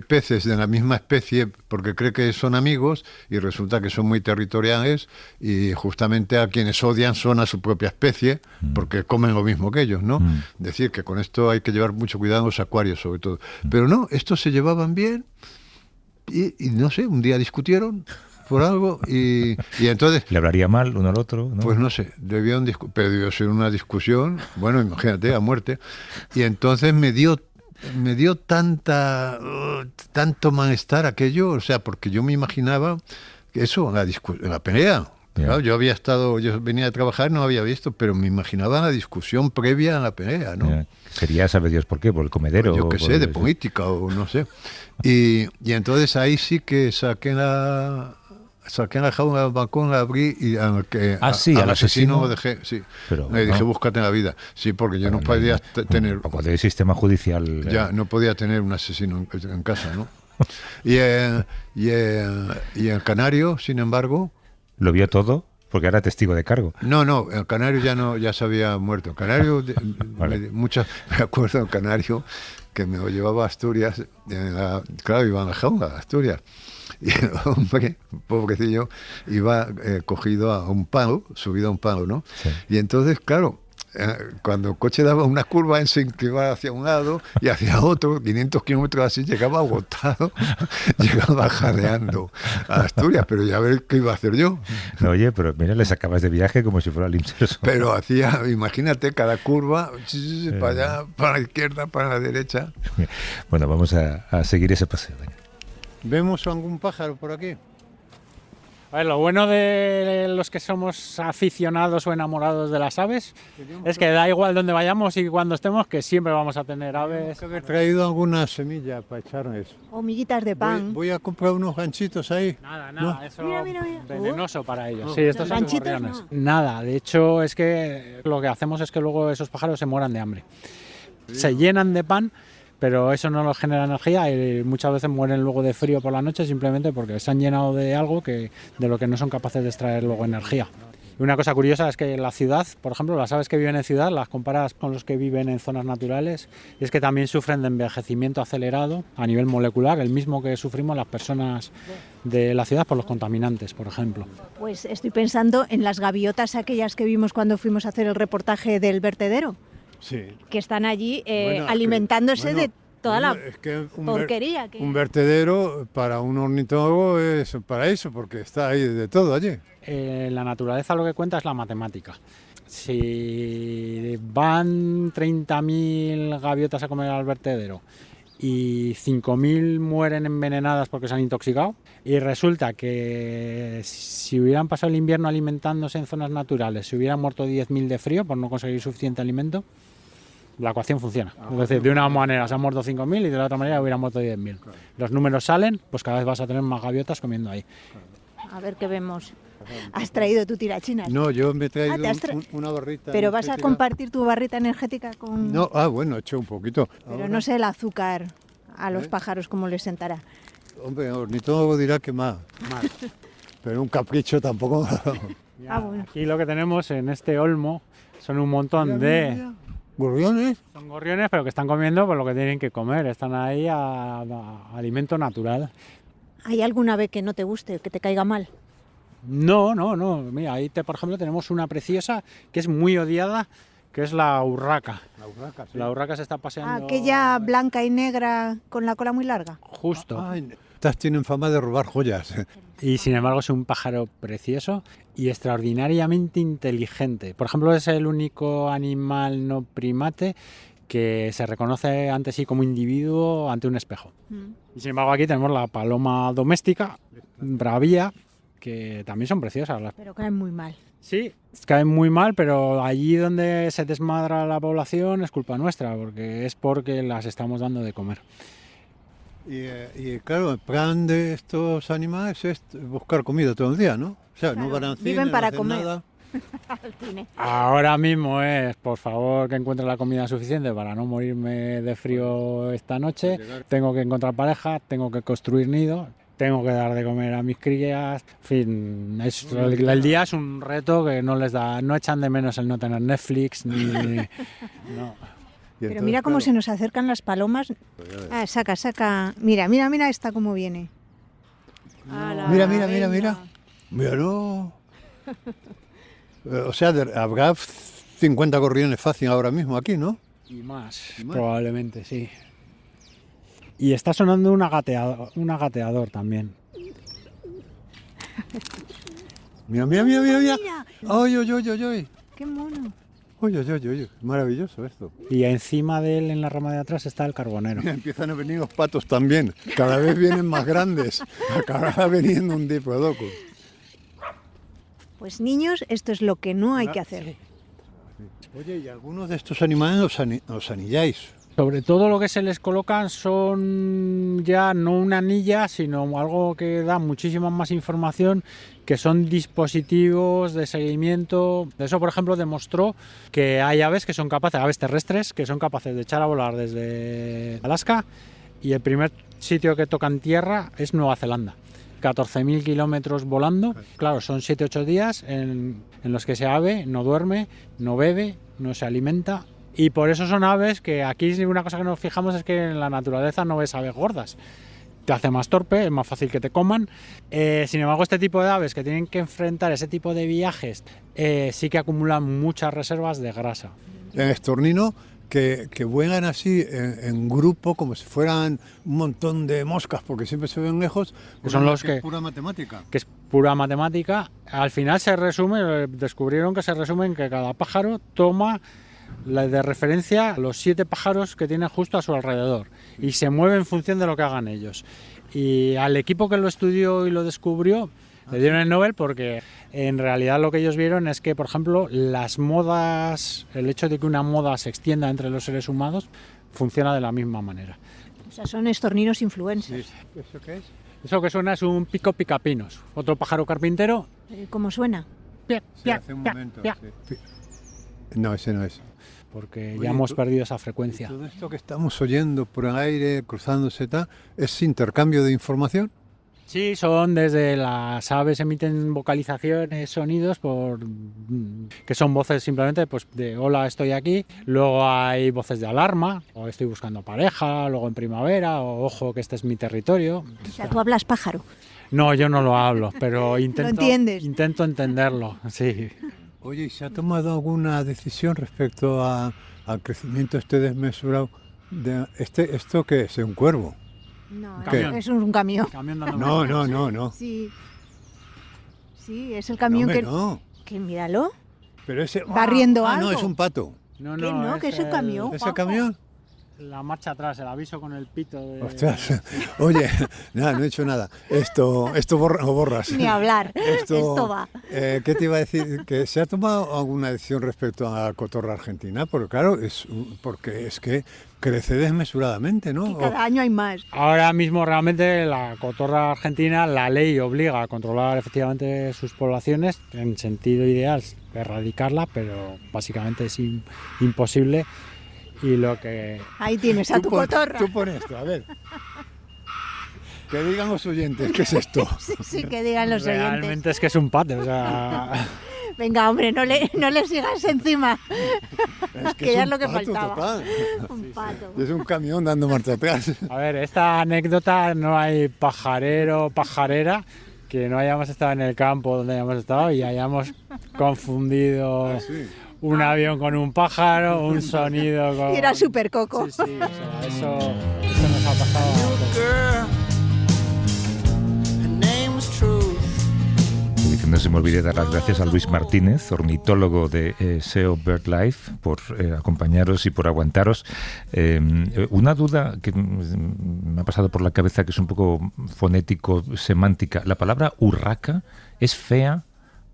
peces de la misma especie porque cree que son amigos y resulta que son muy territoriales y justamente a quienes odian son a su propia especie porque comen lo mismo que ellos, ¿no? Decir que con esto hay que llevar mucho cuidado en los acuarios sobre todo. Pero no, estos se llevaban bien y no sé, un día discutieron por algo y entonces... ¿Le hablaría mal uno al otro? ¿No? Pues no sé, pero debió ser una discusión, bueno, imagínate, a muerte. Y entonces me dio tanto malestar aquello, o sea, porque yo me imaginaba que eso, en la pelea. Claro, yo venía a trabajar, no había visto, pero me imaginaba la discusión previa a la pelea, ¿no? Sería, sabe Dios por qué, por el comedero. Yo qué sé, de política o no sé. Y entonces ahí sí que saqué la jaula del balcón, la abrí y al asesino lo dejé, sí. Pero, le dije, búscate en la vida. Sí, porque yo no podía tener... Un poco de sistema judicial... Ya, no podía tener un asesino en casa, ¿no? y el canario, sin embargo... ¿Lo vio todo? Porque era testigo de cargo. No, el canario ya se había muerto. El canario, me acuerdo del canario que me lo llevaba a Asturias, claro, iba en la jaula a Asturias. Y el hombre, pobrecillo, iba cogido a un palo, subido a un palo, ¿no? Sí. Y entonces, claro, cuando el coche daba una curva, se inclinaba hacia un lado y hacia otro, 500 kilómetros así, llegaba agotado, llegaba jadeando a Asturias, pero ya ver qué iba a hacer yo. No, oye, pero mira, le sacabas de viaje como si fuera el Imserso. Pero hacía, imagínate, cada curva, para allá, para la izquierda, para la derecha. Bueno, vamos a seguir ese paseo. Venga. ¿Vemos algún pájaro por aquí? A ver, lo bueno de los que somos aficionados o enamorados de las aves es que da igual dónde vayamos y cuando estemos, que siempre vamos a tener aves. Tengo que haber traído alguna semilla para echarles. O miguitas de pan. Voy a comprar unos ganchitos ahí. Nada, ¿no? Eso mira. venenoso para ellos. No. Sí, estos son Ganchitos, gorriones. no. Nada, de hecho es que lo que hacemos es que luego esos pájaros se mueran de hambre. Se llenan de pan, pero eso no les genera energía y muchas veces mueren luego de frío por la noche simplemente porque se han llenado de algo de lo que no son capaces de extraer luego energía. Y una cosa curiosa es que en la ciudad, por ejemplo, las aves que viven en ciudad, las comparas con los que viven en zonas naturales, y es que también sufren de envejecimiento acelerado a nivel molecular, el mismo que sufrimos las personas de la ciudad por los contaminantes, por ejemplo. Pues estoy pensando en las gaviotas aquellas que vimos cuando fuimos a hacer el reportaje del vertedero. Sí. Que están allí alimentándose de toda la porquería. Un vertedero para un ornitólogo es para eso, porque está ahí de todo allí. La naturaleza lo que cuenta es la matemática. Si van 30.000 gaviotas a comer al vertedero y 5.000 mueren envenenadas porque se han intoxicado, y resulta que si hubieran pasado el invierno alimentándose en zonas naturales, se hubieran muerto 10.000 de frío por no conseguir suficiente alimento, la ecuación funciona. Es decir, de una manera se han muerto 5.000 y de la otra manera hubieran muerto 10.000. Claro. Los números salen, pues cada vez vas a tener más gaviotas comiendo ahí. A ver qué vemos. ¿Has traído tu tirachinas? No, yo me he traído una barrita. ¿Pero vas a compartir tu barrita energética con...? No, bueno, he hecho un poquito. Pero ahora no sé el azúcar a los pájaros cómo les sentará. Hombre, el ornitólogo dirá que más. Pero un capricho tampoco. Bueno. Aquí lo que tenemos en este olmo son un montón de... ¿Gorriones? Son gorriones, pero que están comiendo por lo que tienen que comer. Están ahí a alimento natural. ¿Hay alguna ave que no te guste, que te caiga mal? No. Mira, ahí por ejemplo tenemos una preciosa que es muy odiada, que es la urraca. La urraca, sí. La urraca se está paseando... Aquella blanca y negra con la cola muy larga. Justo. Estas tienen fama de robar joyas. Y sin embargo es un pájaro precioso y extraordinariamente inteligente. Por ejemplo, es el único animal no primate que se reconoce ante sí como individuo ante un espejo. Y sin embargo aquí tenemos la paloma doméstica, bravía, que también son preciosas. Pero caen muy mal. Sí, caen muy mal, pero allí donde se desmadra la población es culpa nuestra, porque las estamos dando de comer. Y claro, el plan de estos animales es buscar comida todo el día, ¿no? O sea, Claro, no van al cine, viven para no hacen comer. nada. Al cine. Ahora mismo es, por favor, que encuentre la comida suficiente para no morirme de frío esta noche. Tengo que encontrar pareja, tengo que construir nido, tengo que dar de comer a mis crías. En fin, el día es un reto que no les da, no echan de menos el no tener Netflix ni... no. Pero Entonces, mira cómo claro, se nos acercan las palomas. Ah, saca. Mira esta cómo viene. Mira. Míralo. O sea, habrá 50 gorriones fácil ahora mismo aquí, ¿no? Y más, probablemente, sí. Y está sonando un agateador también. Mira. Oye. Qué mono. Oye. Maravilloso esto. Y encima de él, en la rama de atrás, está el carbonero. Empiezan a venir los patos también. Cada vez vienen más grandes. Acabará veniendo un diplodocus. Pues niños, esto es lo que no hay que hacer. Oye, ¿y algunos de estos animales os anilláis? Sobre todo lo que se les colocan son ya no una anilla, sino algo que da muchísima más información, que son dispositivos de seguimiento. Eso, por ejemplo, demostró que hay aves que son capaces, aves terrestres, que son capaces de echar a volar desde Alaska, y el primer sitio que tocan tierra es Nueva Zelanda. 14.000 kilómetros volando. Claro, son 7-8 días en los que ese ave no duerme, no bebe, no se alimenta. Y por eso son aves que aquí una cosa que nos fijamos es que en la naturaleza no ves aves gordas. Te hace más torpe, es más fácil que te coman. Sin embargo, este tipo de aves que tienen que enfrentar ese tipo de viajes sí que acumulan muchas reservas de grasa. En estornino, que vuelan así en grupo, como si fueran un montón de moscas, porque siempre se ven lejos. Que son los que... Es pura matemática. Que es pura matemática. Al final se resume, descubrieron que se resume en que cada pájaro toma de referencia los 7 pájaros que tiene justo a su alrededor y se mueve en función de lo que hagan ellos. Y al equipo que lo estudió y lo descubrió le dieron el Nobel porque en realidad lo que ellos vieron es que, por ejemplo, las modas, el hecho de que una moda se extienda entre los seres humanos funciona de la misma manera. O sea, son estorninos influencers. ¿Eso qué es? Eso que suena es un pico picapinos, otro pájaro carpintero. ¿Cómo suena? Sí, hace un momento. Sí. No, ese no es. Porque Oye, ya hemos perdido esa frecuencia. Todo esto que estamos oyendo por el aire, cruzándose, ¿es intercambio de información? Sí, son desde las aves emiten vocalizaciones, sonidos, que son voces simplemente pues, de hola, estoy aquí. Luego hay voces de alarma, o estoy buscando pareja, luego en primavera, o ojo que este es mi territorio. O sea, tú hablas pájaro. No, yo no lo hablo, pero intento entenderlo, sí. Oye, ¿y se ha tomado alguna decisión respecto al crecimiento desmesurado de esto qué es? ¿Un cuervo? No, ¿Qué? es un camión. No. Sí, es el camión No, que... no. Que míralo. Pero ese... Barriendo algo. No, es un pato. No, que es un camión. ¿Es el camión? La marcha atrás, el aviso con el pito de... Ostras, oye, nada, no he hecho nada. Esto borras. Ni hablar, esto va. ¿Qué te iba a decir? ¿Que se ha tomado alguna decisión respecto a la cotorra argentina? Porque claro, porque es que crece desmesuradamente, ¿no? Y cada año hay más. Ahora mismo realmente la cotorra argentina, la ley obliga a controlar efectivamente sus poblaciones, en sentido ideal erradicarla, pero básicamente es imposible. Y lo que... Ahí tienes a tu cotorra. Tú pon esto, a ver. Que digan los oyentes, ¿qué es esto? Sí, que digan los oyentes. Realmente es que es un pato, o sea... Venga, hombre, no le sigas encima. Es que ya es lo que pato, faltaba. Total. Un pato. Es un camión dando marcha atrás. A ver, esta anécdota, no hay pajarero, pajarera, que no hayamos estado en el campo donde hayamos estado y hayamos confundido... Sí. Un avión con un pájaro, un sonido con... Y era súper coco. Sí, o sea, eso nos ha pasado a todos. Y que no se me olvide dar las gracias a Luis Martínez, ornitólogo de SEO BirdLife, por acompañaros y por aguantaros. Una duda que me ha pasado por la cabeza, que es un poco fonético, semántica. La palabra urraca es fea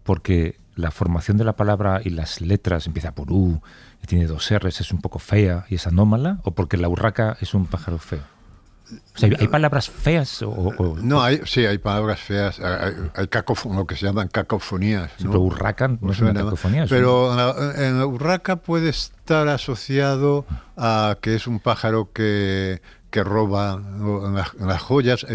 porque... la formación de la palabra y las letras empieza por U y tiene 2 R's, es un poco fea y es anómala, o porque la urraca es un pájaro feo. O sea, ¿hay palabras feas? No, hay palabras feas. Hay lo que se llaman cacofonías. Sí, ¿no? pero urraca no es una cacofonía. Pero en la urraca puede estar asociado a que es un pájaro que roba en las joyas.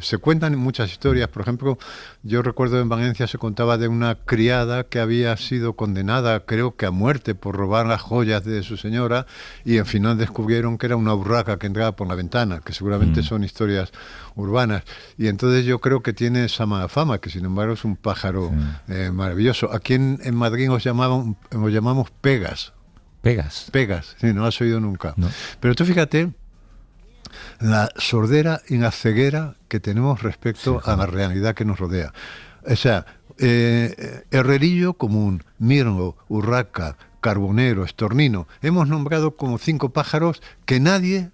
Se cuentan muchas historias. Por ejemplo, yo recuerdo en Valencia se contaba de una criada que había sido condenada, creo que a muerte, por robar las joyas de su señora, y al final descubrieron que era una urraca que entraba por la ventana, que seguramente son historias urbanas. Y entonces yo creo que tiene esa mala fama, que sin embargo es un pájaro maravilloso. Aquí en Madrid nos llamamos pegas. Pegas, sí, no has oído nunca. No. Pero tú fíjate la sordera y la ceguera que tenemos respecto a la realidad que nos rodea. O sea, herrerillo común, mirlo, urraca, carbonero, estornino. Hemos nombrado como 5 pájaros que nadie,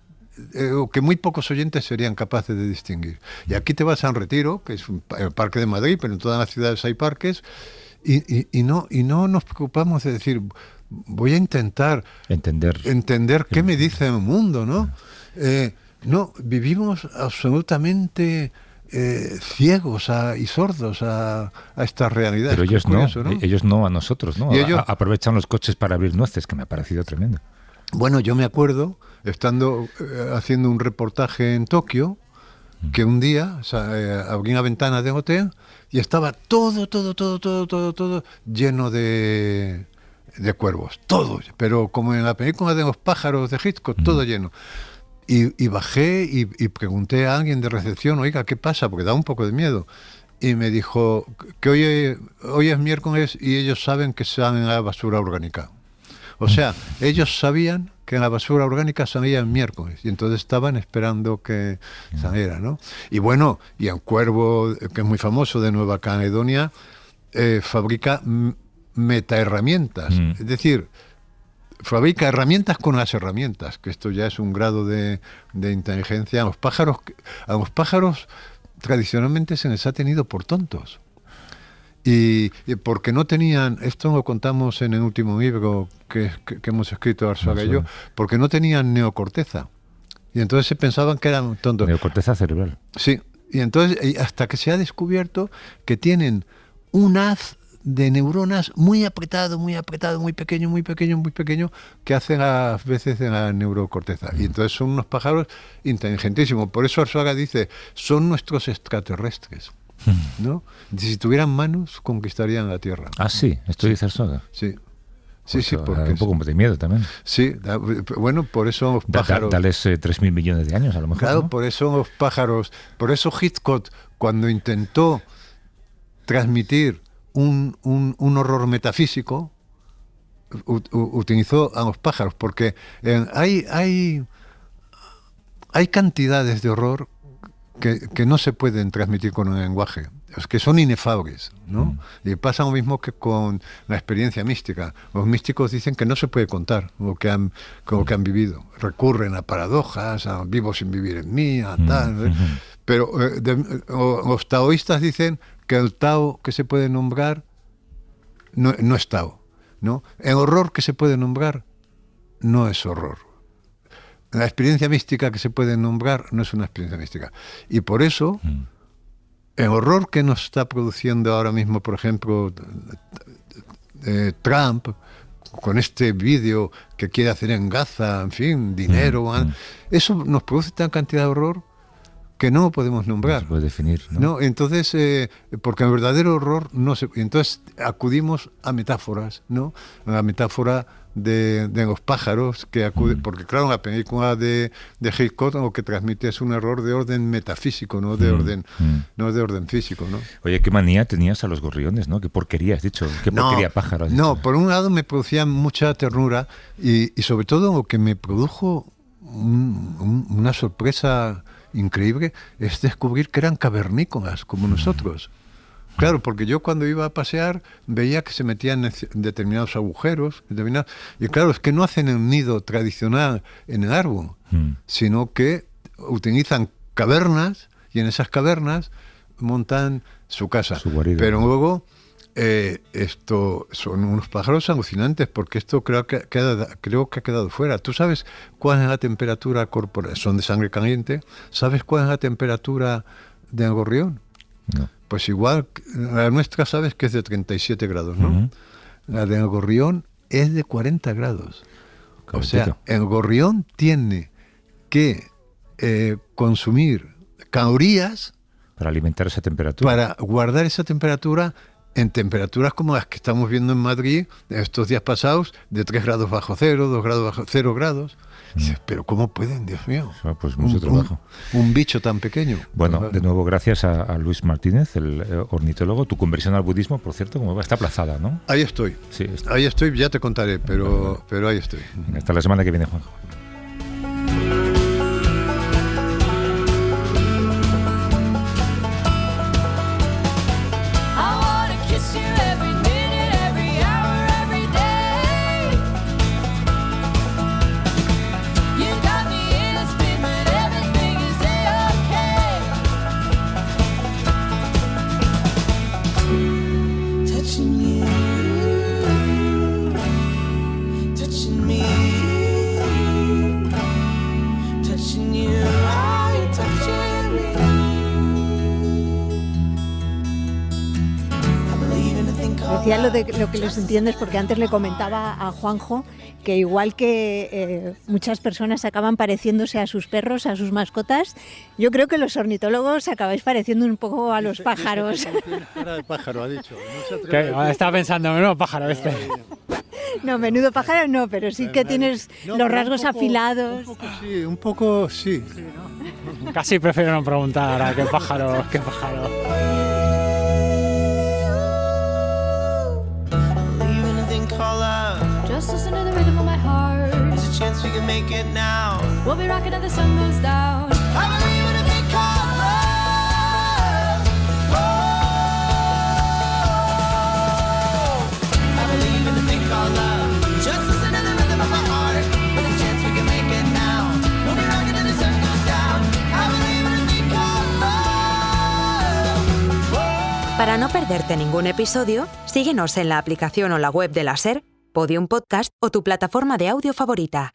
o que muy pocos oyentes serían capaces de distinguir. Y aquí te vas a un Retiro, que es el Parque de Madrid, pero en todas las ciudades hay parques, y no nos preocupamos de decir, voy a intentar entender qué me dice el mundo, ¿no? No, vivimos absolutamente ciegos y sordos a esta realidad. Pero ellos curioso, ¿no? Ellos no a nosotros, ¿no? Aprovechan los coches para abrir nueces, que me ha parecido tremendo. Bueno, yo me acuerdo, estando haciendo un reportaje en Tokio, que un día abrí una ventana de hotel y estaba todo lleno de cuervos, todo, pero como en la película de los pájaros de Hitchcock, todo lleno. Y bajé y pregunté a alguien de recepción, oiga, ¿qué pasa? Porque da un poco de miedo. Y me dijo que hoy es miércoles y ellos saben que salen en la basura orgánica. O sea, ellos sabían que en la basura orgánica salía el miércoles y entonces estaban esperando que saliera, ¿no? Y bueno, y el cuervo, que es muy famoso, de Nueva Caledonia, fabrica metaherramientas. Es decir, fabrica herramientas con las herramientas, que esto ya es un grado de inteligencia. A los pájaros tradicionalmente se les ha tenido por tontos. Y porque no tenían, esto lo contamos en el último libro que hemos escrito Arzuaga y yo, porque no tenían neocorteza. Y entonces se pensaban que eran tontos. Neocorteza cerebral. Sí, y entonces hasta que se ha descubierto que tienen un haz de neuronas muy apretado, muy pequeño, que hacen a veces en la neurocorteza. Y entonces son unos pájaros inteligentísimos. Por eso Arzuaga dice, son nuestros extraterrestres, ¿no? Si tuvieran manos, conquistarían la Tierra. Ah, sí, esto dice Arzuaga. Sí. Pues sí, porque un poco de miedo también. Sí, bueno, por eso los pájaros... Dales 3.000 millones de años, a lo mejor. Claro, ¿no? por eso los pájaros... Por eso Hitchcock, cuando intentó transmitir un horror metafísico, utilizó a los pájaros, porque hay cantidades de horror que no se pueden transmitir con un lenguaje, que son inefables, ¿no? Y pasa lo mismo que con la experiencia mística. Los místicos dicen que no se puede contar lo que han vivido. Recurren a paradojas, a vivo sin vivir en mí, a tal. Pero los taoístas dicen que el Tao que se puede nombrar no es Tao, ¿no? El horror que se puede nombrar no es horror. La experiencia mística que se puede nombrar no es una experiencia mística. Y por eso, el horror que nos está produciendo ahora mismo, por ejemplo, Trump, con este vídeo que quiere hacer en Gaza, en fin, dinero, eso nos produce tan cantidad de horror que no lo podemos nombrar. No se puede definir, ¿no? No, entonces, porque el verdadero horror no se... Entonces acudimos a metáforas, ¿no? A la metáfora de los pájaros que acuden, porque claro, la película de Hitchcock lo que transmite es un error de orden metafísico, no de orden físico, ¿no? Oye, qué manía tenías a los gorriones, ¿no? Qué porquería has dicho, qué porquería pájaro has dicho. No, por un lado me producían mucha ternura y sobre todo lo que me produjo una sorpresa increíble es descubrir que eran cavernícolas como nosotros. Claro, porque yo cuando iba a pasear veía que se metían en determinados agujeros, y claro, es que no hacen el nido tradicional en el árbol, sino que utilizan cavernas y en esas cavernas montan su casa. Su guarida. Pero luego esto son unos pájaros alucinantes, porque esto creo que ha quedado fuera. ¿Tú sabes cuál es la temperatura corporal? Son de sangre caliente. ¿Sabes cuál es la temperatura del gorrión? No. Pues igual, la nuestra sabes que es de 37 grados, ¿no? Uh-huh. La del gorrión es de 40 grados. O sea, el gorrión tiene que consumir calorías para alimentar esa temperatura. Para guardar esa temperatura en temperaturas como las que estamos viendo en Madrid estos días pasados, de 3 grados bajo cero, 2 grados bajo 0 grados. Dices, pero ¿cómo pueden, Dios mío? Pues mucho trabajo. Un bicho tan pequeño. Bueno, de nuevo, gracias a Luis Martínez, el ornitólogo. Tu conversión al budismo, por cierto, ¿cómo va? Está aplazada, ¿no? Ahí estoy. Sí, ahí estoy, ya te contaré, pero ahí estoy. Hasta la semana que viene, Juanjo. Decía lo que los entiendes, porque antes le comentaba a Juanjo que igual que muchas personas acaban pareciéndose a sus perros, a sus mascotas, yo creo que los ornitólogos acabáis pareciendo un poco a los pájaros. Cara de pájaro, ha dicho. Estaba pensando, menudo pájaro este. No, menudo pájaro no, pero sí que tienes los rasgos afilados. Un poco sí. Casi prefiero no preguntar a qué pájaro. Just listen to the rhythm of my heart. There's a chance we can make it now. We'll be rocking till the sun goes down. I believe in a thing called love. Oh, I believe in a thing called love. Just listen to the rhythm of my heart. There's a chance we can make it now. We'll be rocking till the sun goes down. I believe in a thing called love. Para no perderte ningún episodio, síguenos en la aplicación o la web de la SER, Podium Podcast o tu plataforma de audio favorita.